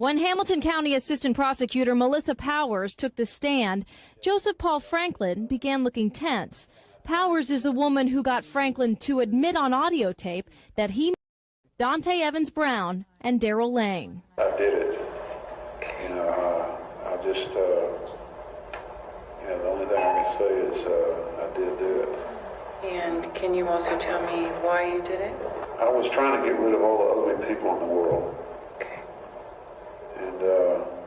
When Hamilton County Assistant Prosecutor Melissa Powers took the stand, Joseph Paul Franklin began looking tense. Powers is the woman who got Franklin to admit on audio tape that he Dante Evans Brown and Daryl Lane. I did it. I just, the only thing I can say is I did do it. And can you also tell me why you did it? I was trying to get rid of all the ugly people in the world. Okay. And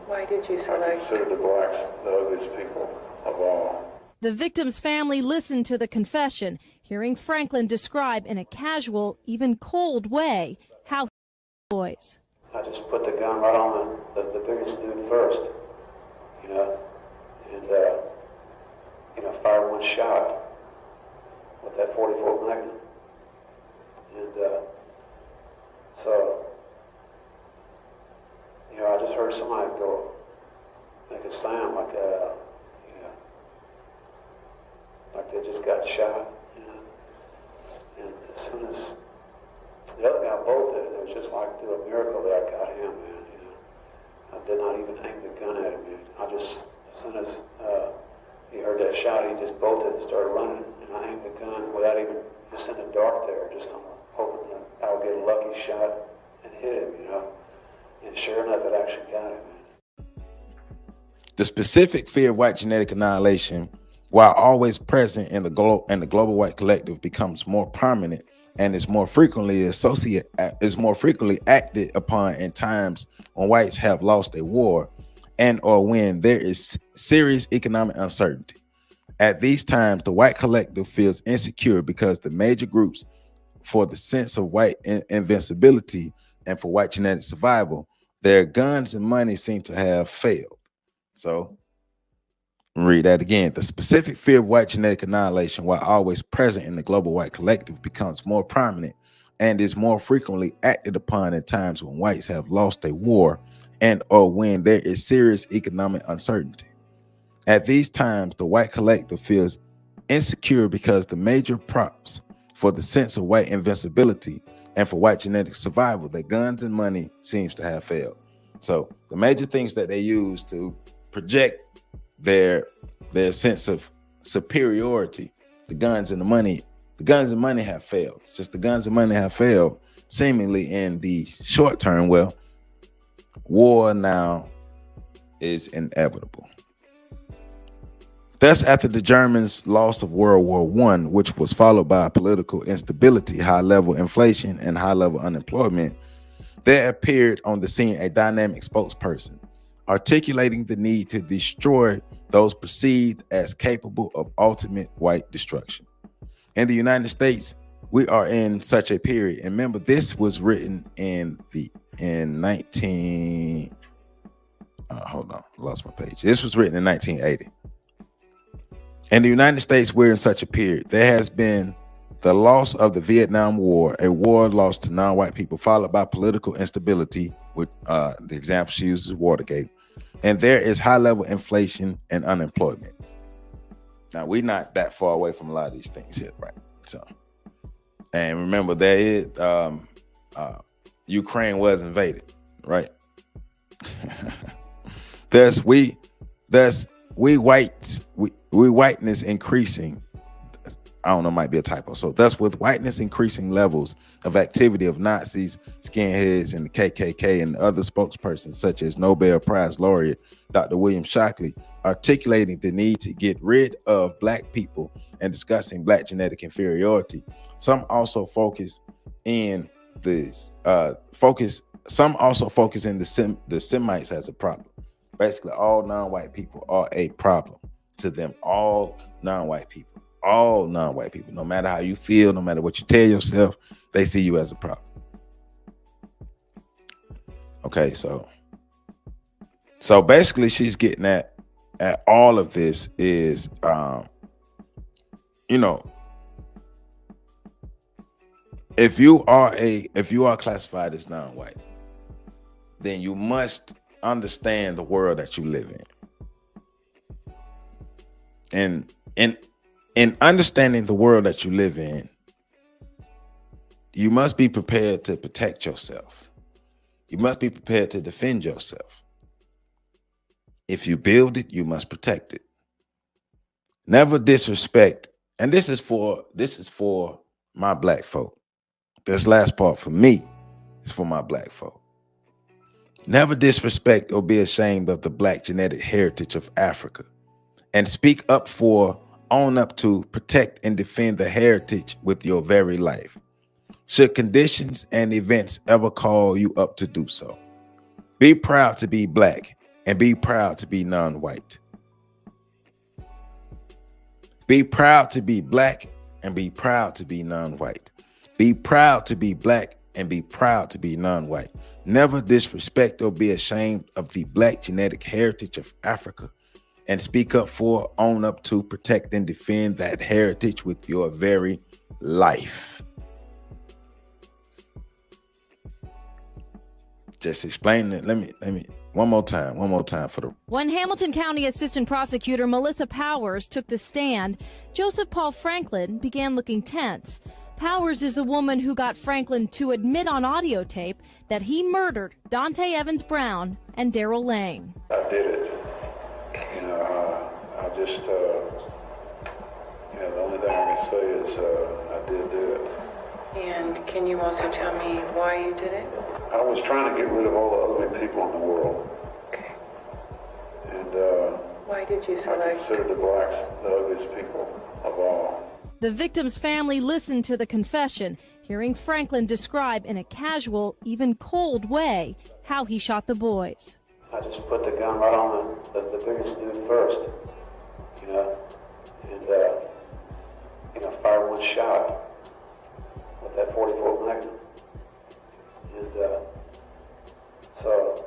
why did you select? I consider the blacks the ugliest people of all. The victim's family listened to the confession, hearing Franklin describe in a casual, even cold way how he boys. I just put the gun right on the biggest dude first, and fired one shot with that 44 Magnum. And so, I just heard somebody make a sound like like they just got shot, And as soon as the other guy bolted, it was just like through a miracle that I got him, man. I did not even aim the gun at him, man. As soon as he heard that shot, he just bolted and started running, and I aimed the gun without even, just in the dark there, just hoping that I would get a lucky shot and hit him, And sure enough, it actually got him, man. The specific fear of white genetic annihilation, while always present in the global white collective, becomes more prominent and is more frequently acted upon in times when whites have lost a war and or when there is serious economic uncertainty. At these times, the white collective feels insecure because the major groups for the sense of white invincibility and for white genetic survival, their guns and money seem to have failed. So read that again. The specific fear of white genetic annihilation, while always present in the global white collective, becomes more prominent and is more frequently acted upon at times when whites have lost a war and or when there is serious economic uncertainty. At these times, the white collective feels insecure because the major props for the sense of white invincibility and for white genetic survival, their guns and money, seems to have failed. So the major things that they use to project their sense of superiority, the guns and money have failed. Since the guns and money have failed, seemingly in the short term, well, war now is inevitable. Thus, after the Germans' loss of World War I, which was followed by political instability, high-level inflation, and high-level unemployment, there appeared on the scene a dynamic spokesperson, articulating the need to destroy those perceived as capable of ultimate white destruction. In the United States, we are in such a period. And remember, this was written in 1980. This was written in 1980. In the United States, we're in such a period. There has been the loss of the Vietnam War, a war lost to non-white people, followed by political instability, with the example she uses, Watergate. And there is high-level inflation and unemployment. Now, we're not that far away from a lot of these things here, right? So, and remember, there is Ukraine was invaded, right? we whiteness increasing. I don't know, might be a typo. So thus, with whiteness increasing levels of activity of Nazis, skinheads, and the KKK, and other spokespersons such as Nobel Prize laureate Dr. William Shockley, articulating the need to get rid of black people and discussing black genetic inferiority. Some also focus in the Semites as a problem. Basically, all non-white people are a problem to them. All non-white people, no matter how you feel, no matter what you tell yourself, they see you as a problem. Okay, so basically she's getting at all of this is, if you are classified as non-white, then you must understand the world that you live in. And in understanding the world that you live in, you must be prepared to protect yourself. You must be prepared to defend yourself. If you build it, you must protect it. Never disrespect. And this is for my black folk. This last part for me is for my black folk. Never disrespect or be ashamed of the black genetic heritage of Africa, and speak up for, own up to, protect and defend the heritage with your very life. Should conditions and events ever call you up to do so, be proud to be black and be proud to be non-white. Be proud to be black and be proud to be non-white. Be proud to be black and be proud to be non-white. Never disrespect or be ashamed of the black genetic heritage of Africa, and speak up for, own up to, protect and defend that heritage with your very life. Just explain it. Let me one more time for the. When Hamilton County Assistant Prosecutor Melissa Powers took the stand, Joseph Paul Franklin began looking tense. Powers is the woman who got Franklin to admit on audio tape that he murdered Dante Evans Brown and Darrell Lane. I did it. I just, the only thing I can say is I did do it. And can you also tell me why you did it? I was trying to get rid of all the ugly people in the world. Okay. And why did you I select? consider the blacks the ugliest people of all. The victim's family listened to the confession, hearing Franklin describe in a casual, even cold way how he shot the boys. I just put the gun right on the biggest dude first, and fired one shot with that 44 Magnum. And so,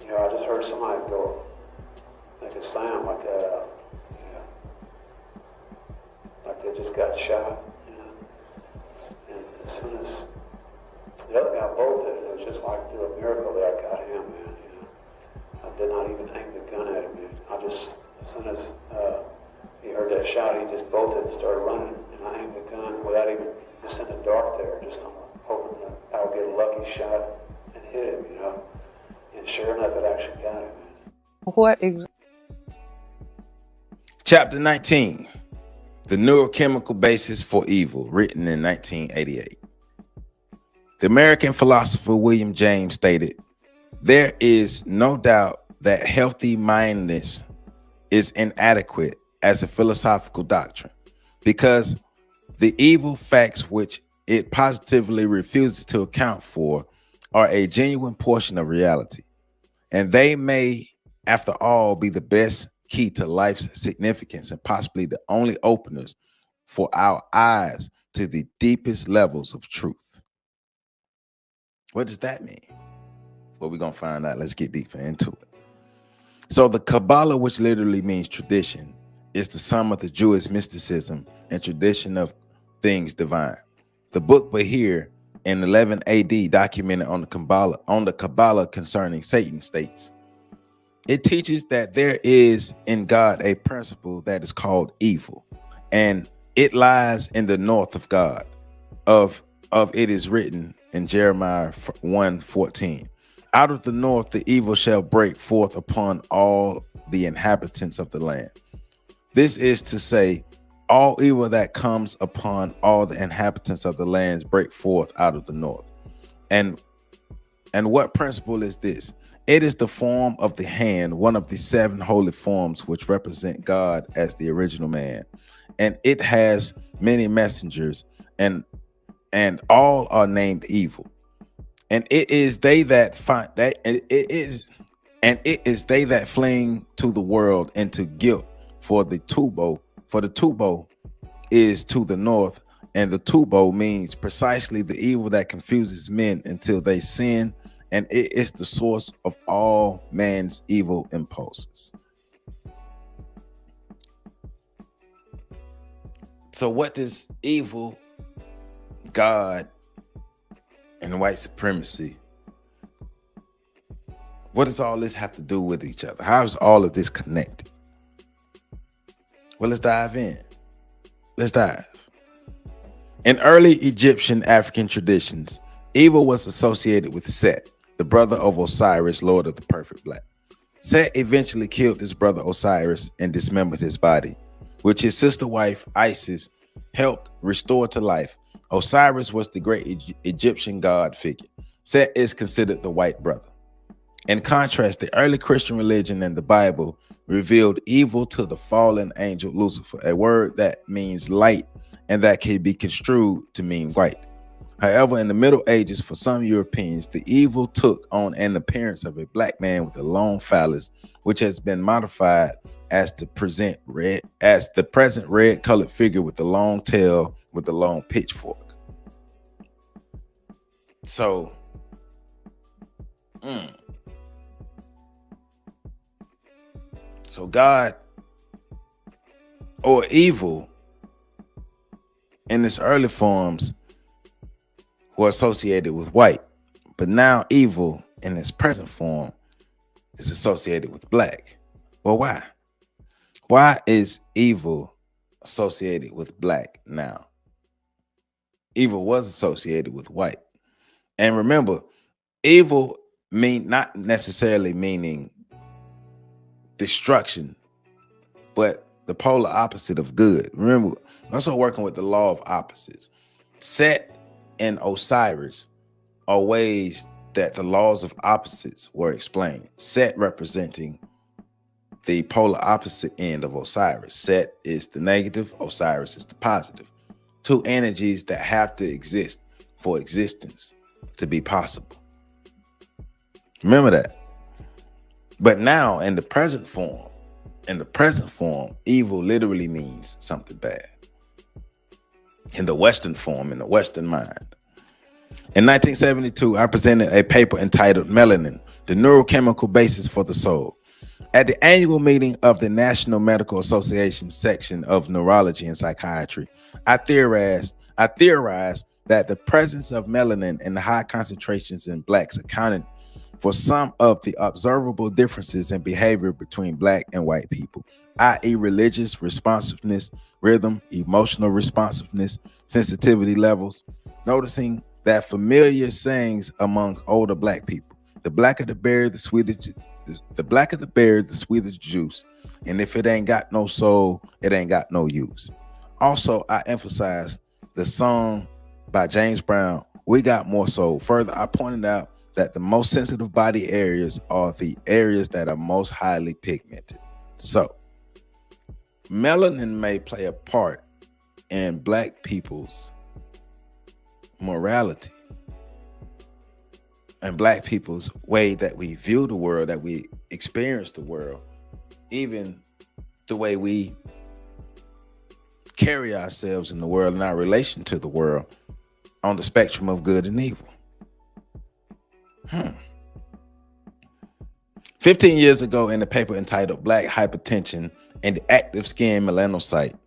I just heard somebody go, make a sound like they just got shot, And as soon as the other guy bolted, it was just like through a miracle that I got him, man. I did not even aim the gun at him, man. As soon as he heard that shot, he just bolted and started running, and I aimed the gun without even, just in the dark there, just hoping that I would get a lucky shot and hit him, And sure enough, it actually got him, man. Chapter 19, The Neurochemical Basis for Evil, written in 1988. The American philosopher William James stated, "There is no doubt that healthy mindedness is inadequate as a philosophical doctrine, because the evil facts which it positively refuses to account for are a genuine portion of reality, and they may, after all, be the best key to life's significance and possibly the only openers for our eyes to the deepest levels of truth." What does that mean? Well, we're going to find out. Let's get deeper into it. So the Kabbalah, which literally means tradition, is the sum of the Jewish mysticism and tradition of things divine. The book Bahir in 11 AD documented on the Kabbalah concerning Satan states, it teaches that there is in God a principle that is called evil, and it lies in the north of God. Of it is written in Jeremiah 1:14, out of the north the evil shall break forth upon all the inhabitants of the land. This is to say, all evil that comes upon all the inhabitants of the lands break forth out of the north. And what principle is this? It is the form of the hand, one of the 7 holy forms which represent God as the original man. And it has many messengers, and all are named evil. And it is they that find that it is they that fling to the world into guilt, for the tubo is to the north, and the tubo means precisely the evil that confuses men until they sin, and it is the source of all man's evil impulses. So what does evil, God, and white supremacy, what does all this have to do with each other? How is all of this connected? Well, let's dive in. Let's dive. In early Egyptian African traditions, Evil was associated with Set, the brother of Osiris, lord of the perfect black. Set eventually killed his brother Osiris and dismembered his body, which his sister wife Isis helped restore to life. Osiris was the great Egyptian god figure. Set is considered the white brother. In contrast, the early Christian religion and the Bible revealed evil to the fallen angel Lucifer, a word that means light and that can be construed to mean white. However, in the Middle Ages, for some Europeans, the evil took on an appearance of a black man with a long phallus, which has been modified as the present red colored figure with the long tail with the long pitchfork. So, So God or evil in its early forms were associated with white, but now evil in its present form is associated with black. Well, why? Why is evil associated with black now? Evil was associated with white. And remember, evil not necessarily meaning destruction, but the polar opposite of good. Remember, also working with the law of opposites. Set and Osiris are ways that the laws of opposites were explained. Set representing the polar opposite end of Osiris. Set is the negative, Osiris is the positive. Two energies that have to exist for existence to be possible. Remember that. But now in the present form, evil literally means something bad. In the Western form, in the Western mind. In 1972, I presented a paper entitled Melanin, the Neurochemical Basis for the Soul. At the annual meeting of the National Medical Association section of Neurology and Psychiatry, I theorized that the presence of melanin in high concentrations in blacks accounted for some of the observable differences in behavior between black and white people, i.e. religious responsiveness, rhythm, emotional responsiveness, sensitivity levels, noticing that familiar sayings among older black people: the blacker the berry, the sweeter the sweeter juice, and if it ain't got no soul, it ain't got no use. Also, I emphasized the song by James Brown, We Got More Soul. Further, I pointed out that the most sensitive body areas are the areas that are most highly pigmented. So, melanin may play a part in black people's morality and black people's way that we view the world, that we experience the world, even the way we carry ourselves in the world and our relation to the world on the spectrum of good and evil. 15 years ago, in the paper entitled Black Hypertension and the Active Skin Melanocyte,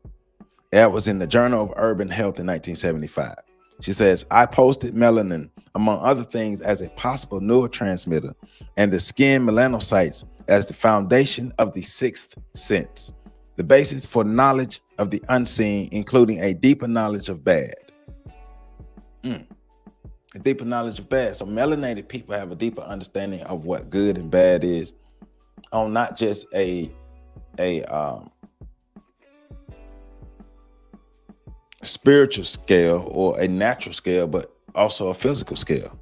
that was in the Journal of Urban Health in 1975. She says, I posted melanin, among other things, as a possible neurotransmitter and the skin melanocytes as the foundation of the sixth sense, the basis for knowledge of the unseen, including a deeper knowledge of bad. A deeper knowledge of bad. So melanated people have a deeper understanding of what good and bad is on not just a spiritual scale or a natural scale, but also a physical scale.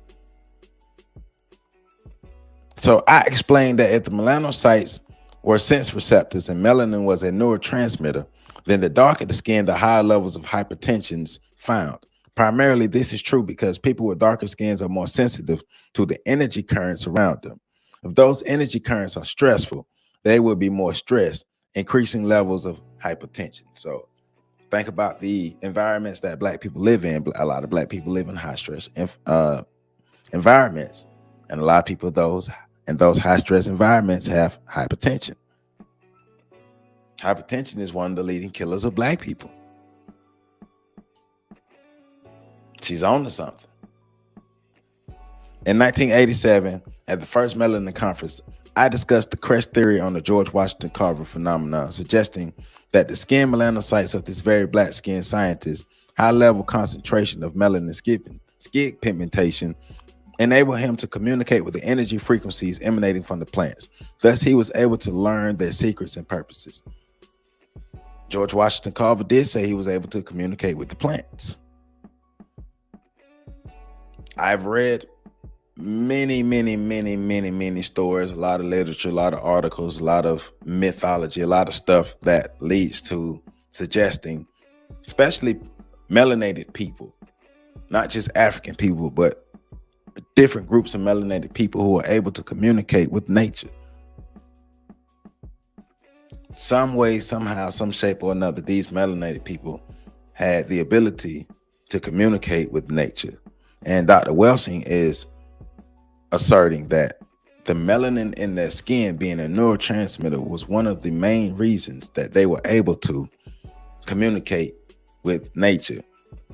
So I explained that if the melanocytes were sense receptors and melanin was a neurotransmitter, then the darker the skin, the higher levels of hypertension's found. Primarily, this is true because people with darker skins are more sensitive to the energy currents around them. If those energy currents are stressful, they will be more stressed, increasing levels of hypertension. So think about the environments that black people live in. A lot of black people live in high stress environments, and a lot of people in those high stress environments have hypertension. Hypertension is one of the leading killers of black people. She's on to something. In 1987, at the first Melanin Conference, I discussed the crest theory on the George Washington Carver phenomenon, suggesting that the skin melanocytes of this very black skin scientist, high level concentration of melanin is given skin pigmentation, enable him to communicate with the energy frequencies emanating from the plants. Thus, he was able to learn their secrets and purposes. George Washington Carver did say he was able to communicate with the plants. I've read many stories, a lot of literature, a lot of articles, a lot of mythology, a lot of stuff that leads to suggesting, especially melanated people, not just African people, but different groups of melanated people who are able to communicate with nature. Some way, somehow, some shape or another, these melanated people had the ability to communicate with nature. And Dr. Welsing is asserting that the melanin in their skin being a neurotransmitter was one of the main reasons that they were able to communicate with nature,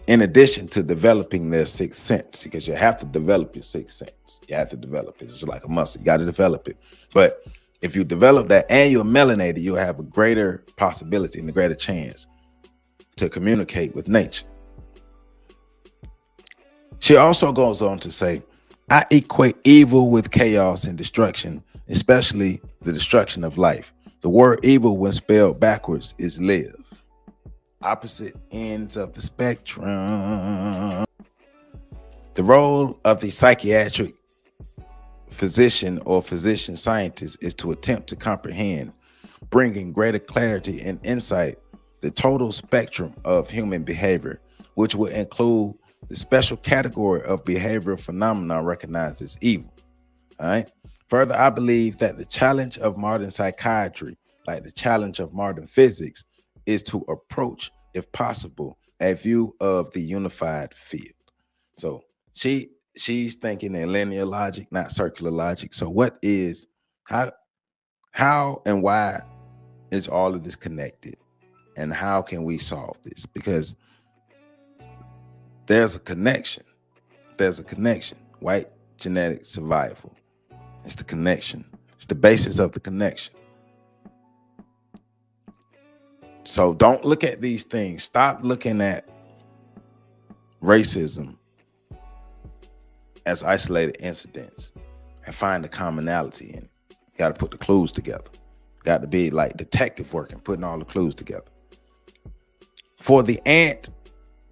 in addition to developing their sixth sense, because you have to develop your sixth sense. You have to develop it. It's like a muscle. You got to develop it. But if you develop that and you're melanated, you'll have a greater possibility and a greater chance to communicate with nature. She also goes on to say, I equate evil with chaos and destruction, especially the destruction of life. The word evil, when spelled backwards, is live. Opposite ends of the spectrum. The role of the psychiatric physician or physician scientist is to attempt to comprehend, bringing greater clarity and insight, the total spectrum of human behavior, which will include the special category of behavioral phenomena recognized as evil. All right. Further, I believe that the challenge of modern psychiatry, like the challenge of modern physics, is to approach, if possible, a view of the unified field. So she's thinking in linear logic, not circular logic. So what is, how and why is all of this connected? And how can we solve this? Because there's a connection. There's a connection. White genetic survival. It's the connection. It's the basis of the connection. So don't look at these things. Stop looking at racism as isolated incidents and find the commonality in it. You got to put the clues together. Got to be like detective work and putting all the clues together. For the ant,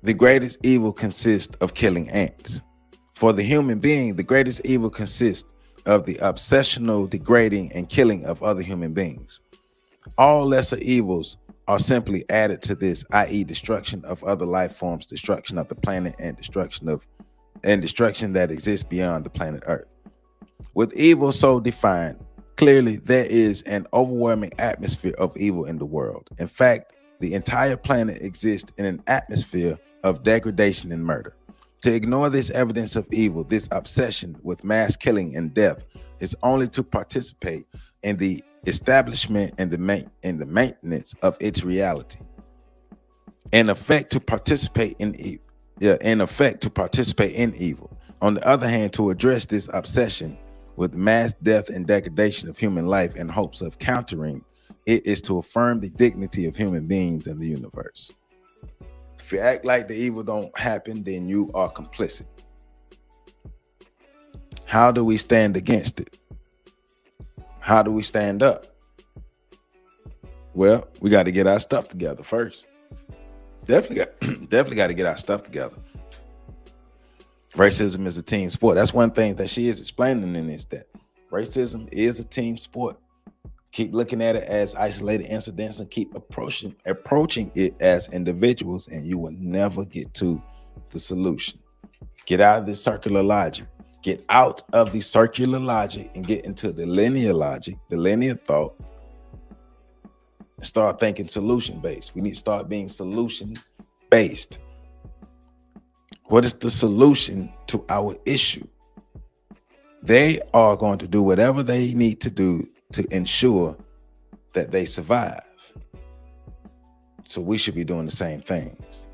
the greatest evil consists of killing ants. For the human being, the greatest evil consists of the obsessional degrading and killing of other human beings. All lesser evils are simply added to this, i.e., destruction of other life forms, destruction of the planet, and destruction that exists beyond the planet Earth. With evil so defined, clearly there is an overwhelming atmosphere of evil in the world. In fact, the entire planet exists in an atmosphere of degradation and murder. To ignore this evidence of evil, this obsession with mass killing and death, is only to participate in the establishment and the maintenance of its reality. In effect, to participate in evil. On the other hand, to address this obsession with mass death and degradation of human life in hopes of countering it is to affirm the dignity of human beings in the universe. If you act like the evil don't happen, then you are complicit. How do we stand against it? How do we stand up? Well, we got to get our stuff together first. Definitely got to get our stuff together. Racism is a team sport. That's one thing that she is explaining in this, that racism is a team sport. Keep looking at it as isolated incidents and keep approaching it as individuals, and you will never get to the solution. Get out of this circular logic. Get out of the circular logic and get into the linear logic, the linear thought, and start thinking solution-based. We need to start being solution-based. What is the solution to our issue? They are going to do whatever they need to do to ensure that they survive. So we should be doing the same things.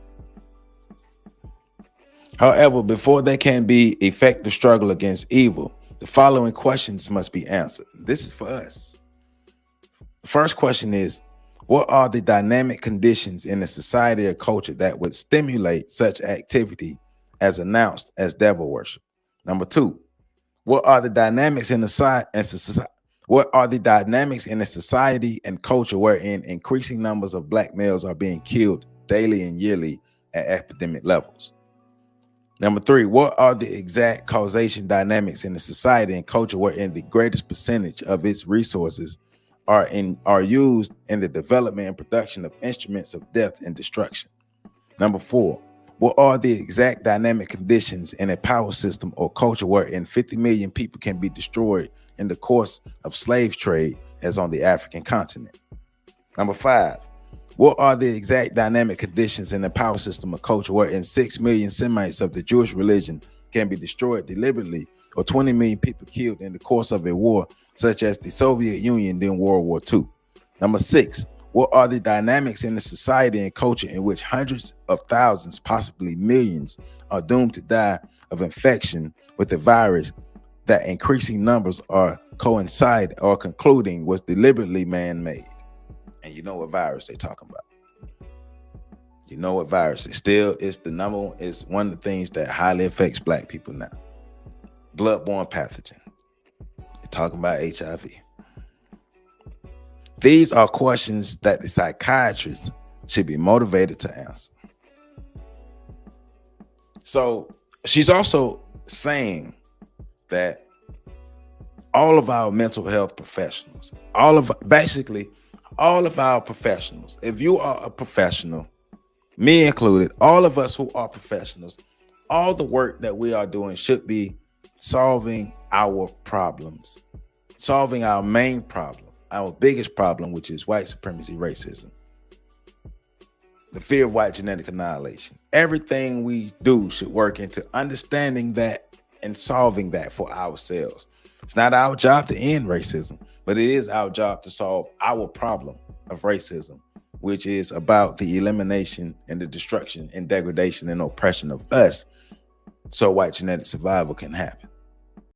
However, before there can be effective struggle against evil, the following questions must be answered. This is for us. The first question is, what are the dynamic conditions in a society or culture that would stimulate such activity as announced as devil worship. Number 2, what are the dynamics in the society? What are the dynamics in the society and culture wherein increasing numbers of black males are being killed daily and yearly at epidemic levels? Number 3, what are the exact causation dynamics in the society and culture wherein the greatest percentage of its resources are used in the development and production of instruments of death and destruction? Number 4, what are the exact dynamic conditions in a power system or culture wherein 50 million people can be destroyed in the course of slave trade as on the African continent? Number 5, what are the exact dynamic conditions in the power system or culture wherein 6 million Semites of the Jewish religion can be destroyed deliberately, or 20 million people killed in the course of a war such as the Soviet Union during World War II? Number 6, what are the dynamics in the society and culture in which hundreds of thousands, possibly millions, are doomed to die of infection with the virus that increasing numbers are coincide or concluding was deliberately man-made? And you know what virus they're talking about. You know what virus. It's the number one, it's one of the things that highly affects black people now. Bloodborne pathogen. They're talking about HIV. These are questions that the psychiatrist should be motivated to answer. So she's also saying that all of our mental health professionals, all of our professionals, if you are a professional, me included, all of us who are professionals, all the work that we are doing should be solving our problems, solving our main problem, our biggest problem, which is white supremacy, racism, the fear of white genetic annihilation. Everything we do should work into understanding that and solving that for ourselves. It's not our job to end racism, but it is our job to solve our problem of racism, which is about the elimination and the destruction and degradation and oppression of us so white genetic survival can happen.